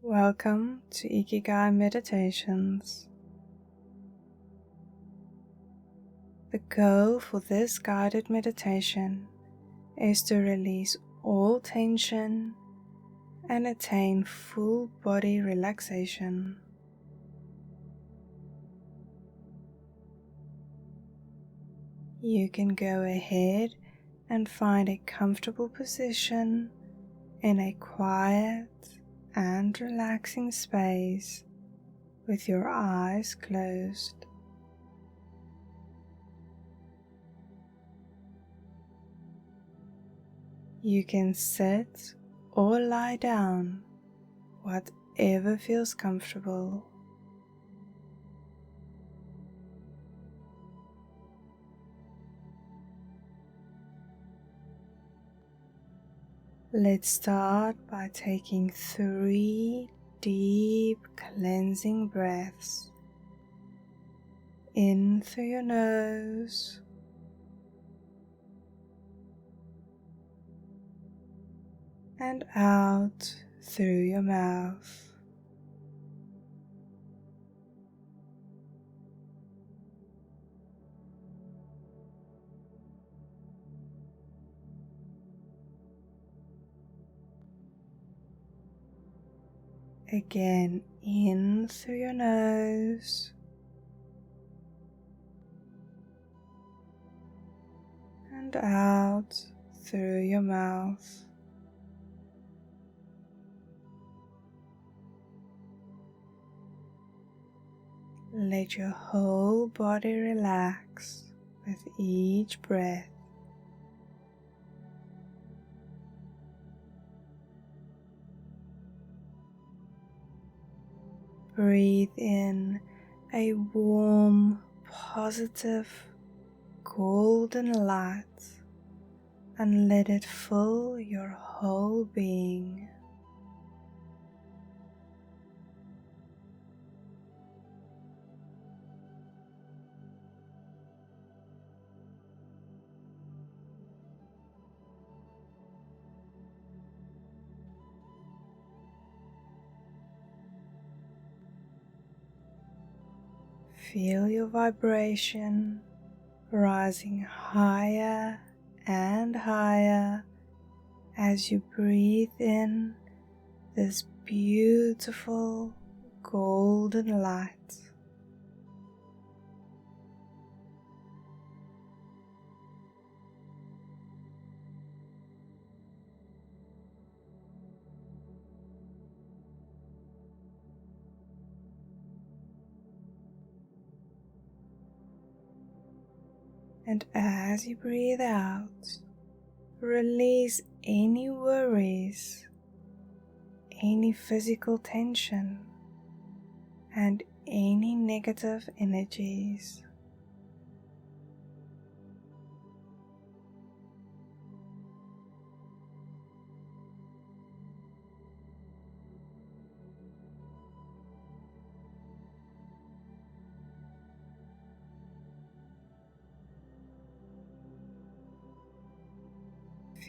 Welcome to Ikigai Meditations. The goal for this guided meditation is to release all tension and attain full body relaxation. You can go ahead and find a comfortable position in a quiet and relaxing space with your eyes closed. You can sit or lie down, whatever feels comfortable. Let's start by taking 3 deep cleansing breaths in through your nose and out through your mouth. Again, in through your nose and out through your mouth. Let your whole body relax with each breath. Breathe in a warm, positive, golden light and let it fill your whole being. Feel your vibration rising higher and higher as you breathe in this beautiful golden light. And as you breathe out, release any worries, any physical tension, and any negative energies.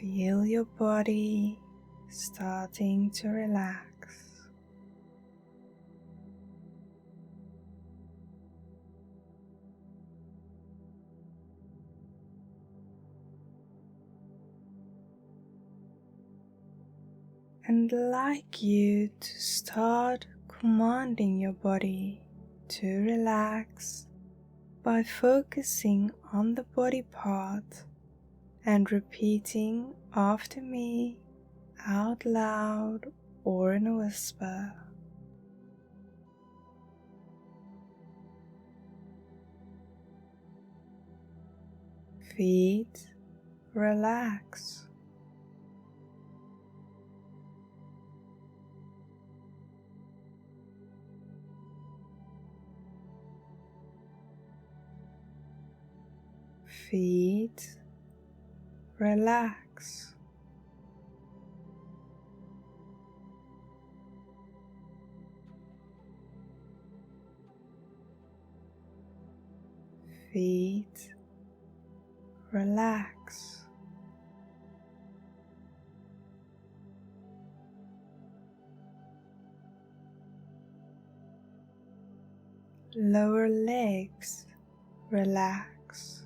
Feel your body starting to relax. And I'd like you to start commanding your body to relax by focusing on the body part and repeating after me out loud or in a whisper. Feet, relax. Feet, relax. Feet, relax. lower legs relax.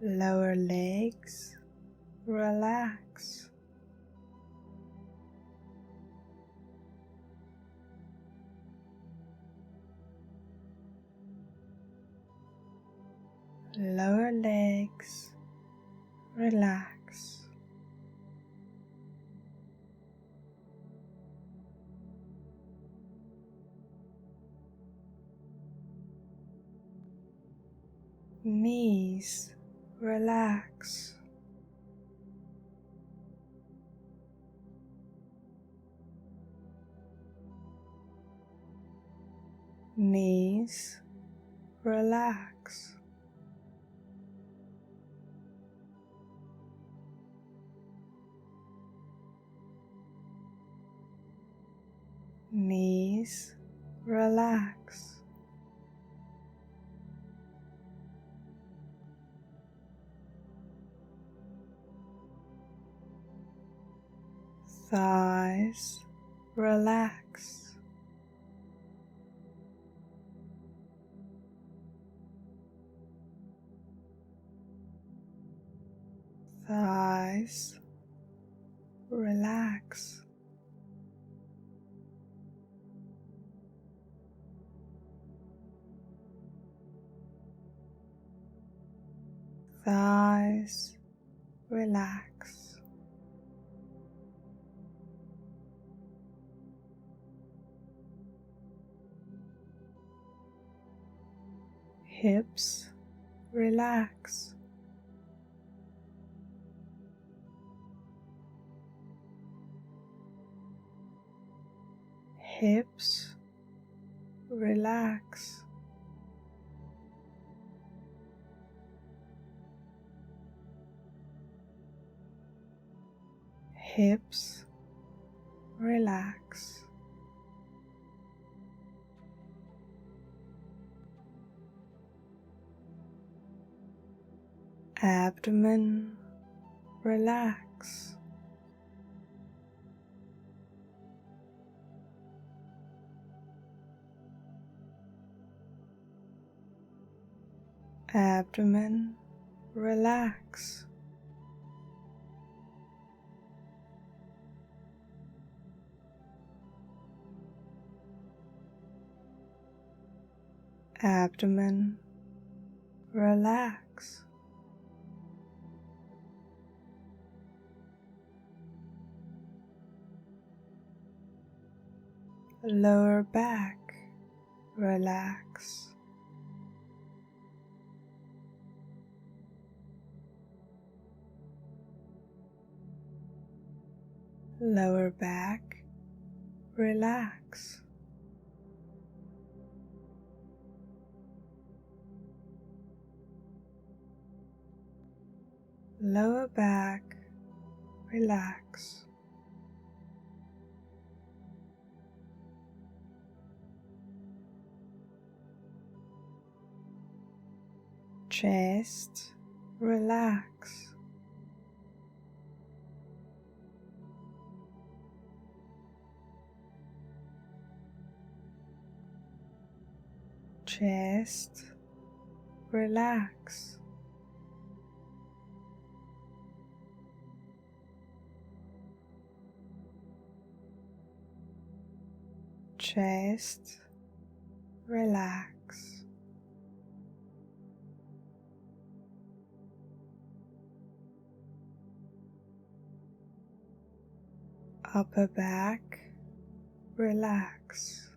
Lower legs relax. Lower legs relax. Knees relax. Knees relax. Knees relax. Thighs relax. Thighs relax. Thighs relax. Hips relax. Hips relax. Hips relax. Abdomen relax. Abdomen relax. Abdomen relax. Lower back relax. Lower back relax. Lower back relax. Chest relax. Chest relax. Chest relax. Upper back relax.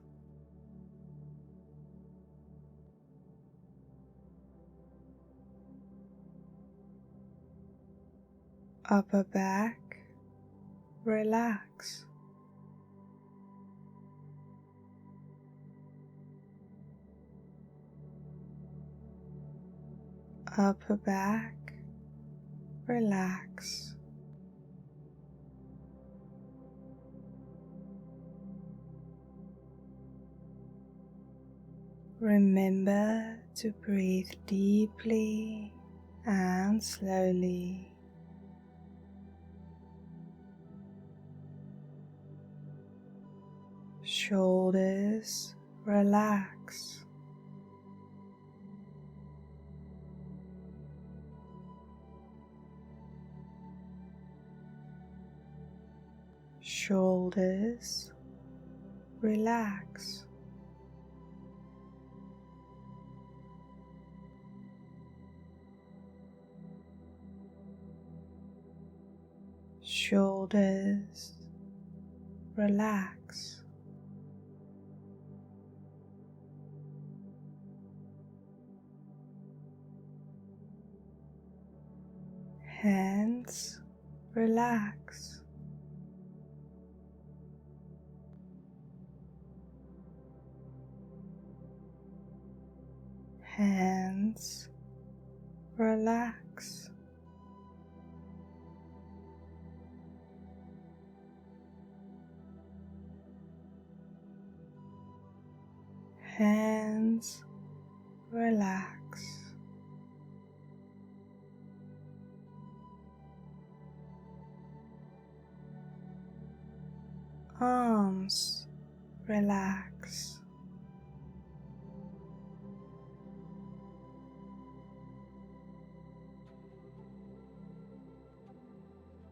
Upper back relax. Upper back relax. Remember to breathe deeply and slowly Shoulders relax. Shoulders relax. Shoulders relax. Hands relax. Hands relax. Hands relax. Arms relax.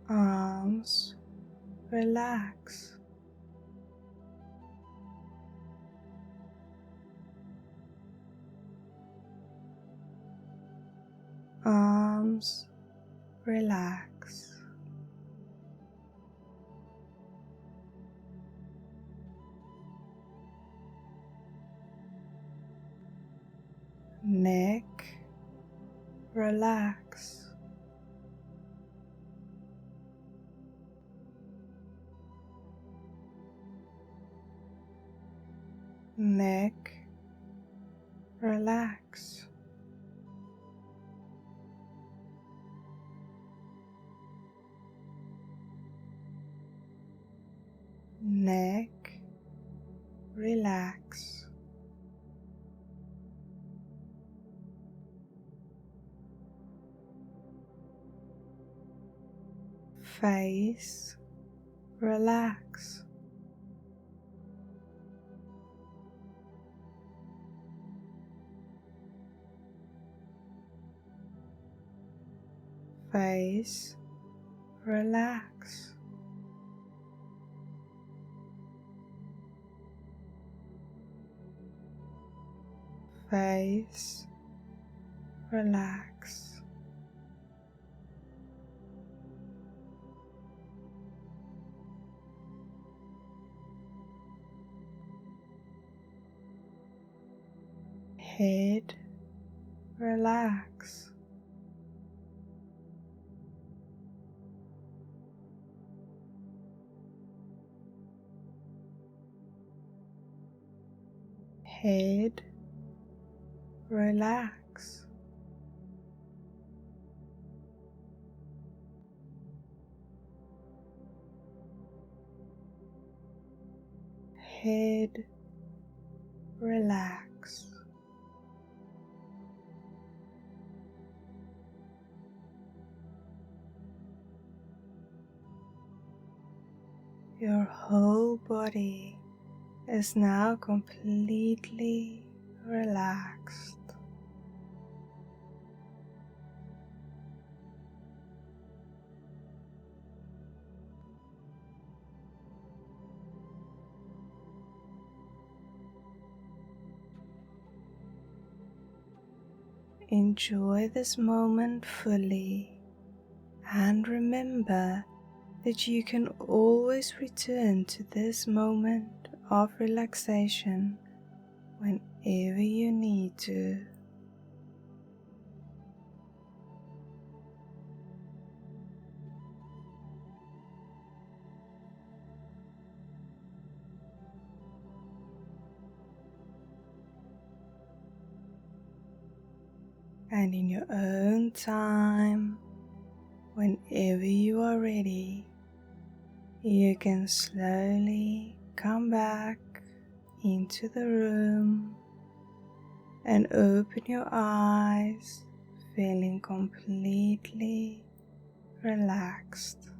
Arms relax. Arms relax. Neck relax. Neck relax. Neck relax. Face relax. Face relax. Face relax. Head relax. Head relax. Head relax. Your whole body is now completely relaxed. Enjoy this moment fully and remember that you can always return to this moment of relaxation whenever you need to. And in your own time, whenever you are ready, you can slowly come back into the room and open your eyes, feeling completely relaxed.